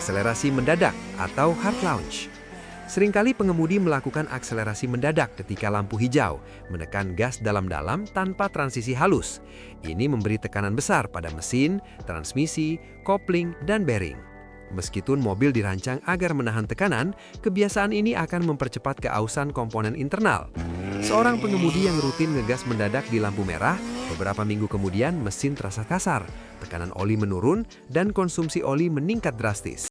akselerasi mendadak atau hard launch. Seringkali pengemudi melakukan akselerasi mendadak ketika lampu hijau, menekan gas dalam-dalam tanpa transisi halus. Ini memberi tekanan besar pada mesin, transmisi, kopling, dan bearing. Meskipun mobil dirancang agar menahan tekanan, kebiasaan ini akan mempercepat keausan komponen internal. Seorang pengemudi yang rutin ngegas mendadak di lampu merah, beberapa minggu kemudian mesin terasa kasar, tekanan oli menurun, dan konsumsi oli meningkat drastis.